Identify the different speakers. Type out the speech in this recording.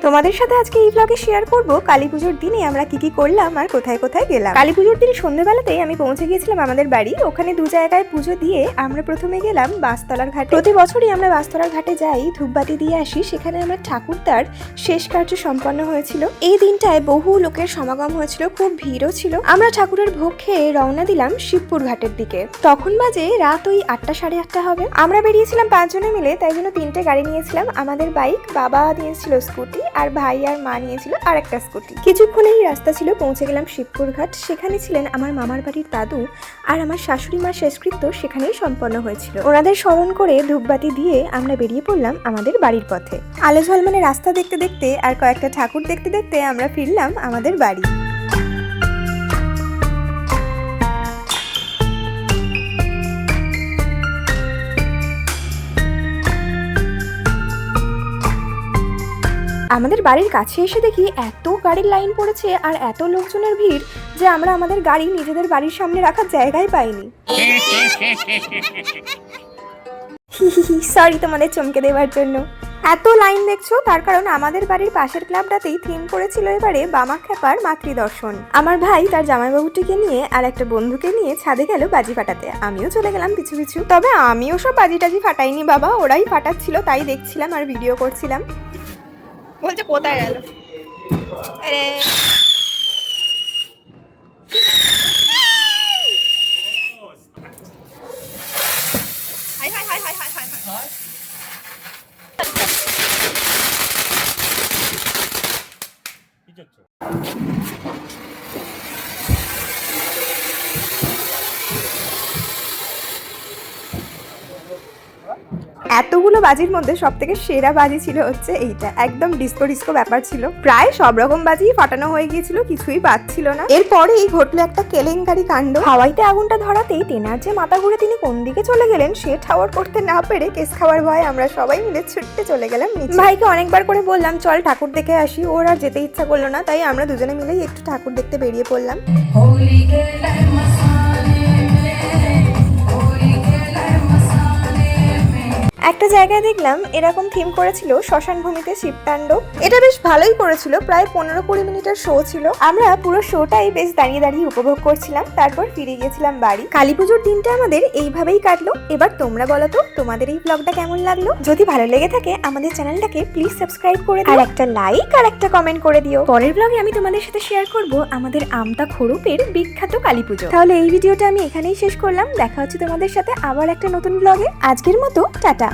Speaker 1: তোমাদের সাথে আজকে এই ব্লগে শেয়ার করব কালীপুজোর দিনে আমরা কি কি করলাম আর কোথায় কোথায় গেলাম। কালীপুজোর দিন সন্ধ্যেবেলাতেই আমি পৌঁছে গিয়েছিলাম আমাদের বাড়ি। ওখানে দু জায়গায় পুজো দিয়ে আমরা প্রথমে গেলাম বাসতলার ঘাটে। প্রতি বছরই আমরা বাসতলার ঘাটে যাই, ধূপবাতি দিয়ে আসি। সেখানে আমার ঠাকুরদার শেষ কার্য সম্পন্ন হয়েছিল। এই দিনটায় বহু লোকের সমাগম হয়েছিল, খুব ভিড়ও ছিল। আমরা ঠাকুরের ভোগ খেয়ে রওনা দিলাম শিবপুর ঘাটের দিকে। তখন বাজে রাত ওই 8টা সাড়ে 8টা হবে। আমরা বেরিয়েছিলাম 5 জনে মিলে, তাই জন্য 3টে গাড়ি নিয়েছিলাম। আমাদের বাইক, বাবা নিয়েছিল স্কুটি, আর ভাই আর মা নিয়েছিল আর একটা স্কুটি। কিছুক্ষণেই রাস্তা ছিল, পৌঁছে গেলাম শিবপুর ঘাট। সেখানে ছিলেন আমার মামার বাড়ির দাদু আর আমার শাশুড়ি মার শেষকৃত্য সেখানেই সম্পন্ন হয়েছিল। ওনাদের স্মরণ করে ধূপবাতি দিয়ে আমরা বেরিয়ে পড়লাম আমাদের বাড়ির পথে। আলো ঝলমলে রাস্তা দেখতে দেখতে আর কয়েকটা ঠাকুর দেখতে দেখতে আমরা ফিরলাম আমাদের বাড়ি। আমাদের বাড়ির কাছে এসে দেখি এত গাড়ির লাইন পড়েছে আর এত লোকজনের ভিড় যে আমরা আমাদের গাড়ি নিজেদের বাড়ির সামনে রাখার জায়গায় পাইনি। সরি তোমাদের চমকে দেওয়ার জন্য। এত লাইন দেখছো তার কারণ আমাদের বাড়ির পাশের ক্লাবটাতেই থিম করেছিল এবারে বামা খেপার মাতৃদর্শন। আমার ভাই তার জামাইবাবুটিকে নিয়ে আর একটা বন্ধুকে নিয়ে ছাদে গেল বাজি ফাটাতে। আমিও চলে গেলাম পিছু পিছু। তবে আমিও সব বাজি টাজি ফাটাইনি বাবা, ওরাই ফাটাচ্ছিল, তাই দেখছিলাম আর ভিডিও করছিলাম। বলছে কোথায় গেল? আরে high high high high high high high. এতগুলো বাজির মধ্যে সব থেকে সেরা বাজি ছিল হচ্ছে এইটা। একদম ডিস্কো ডিস্কো ব্যাপার ছিল। প্রায় সব রকম বাজি ফাটানো হয়ে গিয়েছিল, কিছুই পাচ্ছিল না। এরপরেই ঘটলো একটা কেলেঙ্কারি কাণ্ড। হাওয়াইতে আগুনটা ধরাতেই তেনার যে মাথা ঘুরে তিনি কোন দিকে চলে গেলেন সে ঠাওয়ার করতে না পেরে কেস খাওয়ার ভয়ে আমরা সবাই মিলে ছুটতে চলে গেলাম নিচে। ভাইকে অনেকবার করে বললাম চল ঠাকুর দেখে আসি, ওর আর যেতে ইচ্ছা করলো না, তাই আমরা দুজনে মিলেই একটু ঠাকুর দেখতে বেরিয়ে পড়লাম। একটা জায়গায় দেখলাম এরকম থিম করেছিল শ্মশান ভূমিতে শিবতাণ্ডব। এটা বেশ ভালোই করেছিল, প্রায় 15-20 মিনিটের শো ছিল। আমরা পুরো শোটাই বেশ দাঁড়িয়ে দাঁড়িয়ে উপভোগ করছিলাম। তারপর ফিরে গিয়েছিলাম বাড়ি। কালীপুজোর দিনটা আমাদের এইভাবেই কাটলো। এবার তোমরা বলো তো তোমাদের এই ব্লগটা কেমন লাগলো? যদি ভালো লেগে থাকে আমাদের চ্যানেলটাকে প্লিজ সাবস্ক্রাইব করে দিও, আর একটা লাইক আর একটা কমেন্ট করে দিও। পরের ব্লগে আমি তোমাদের সাথে শেয়ার করব আমাদের আমতা খড়ুপের বিখ্যাত কালীপুজো। তাহলে এই ভিডিওটা আমি এখানেই শেষ করলাম। দেখা হচ্ছে তোমাদের সাথে আবার একটা নতুন ব্লগে। আজকের মতো টাটা।